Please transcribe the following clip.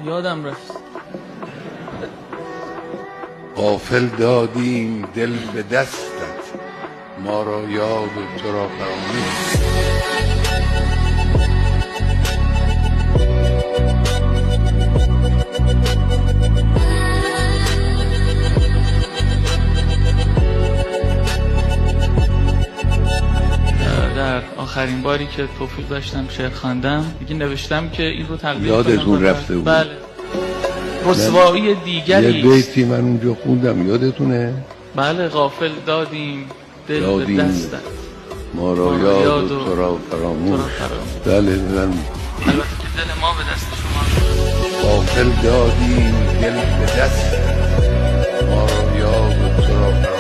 یادم رفت. غافل دادیم دل به دستت، ما را یاد و تو را فراموش. در آخرین باری که توفیق داشتم شعر خواندم دیگه نوشتم که این رو تقدیم کنم. یادتون رفته بود؟ بله. رسوایی دیگری یه بیتی من اونجا خوندم، یادتونه؟ بله. غافل دادیم دل به دستت، ما را یاد و تو را فراموش. بله من البته که دل ما به دست شما. غافل دادیم دل به دستت، ما را یاد و تو را فراموش.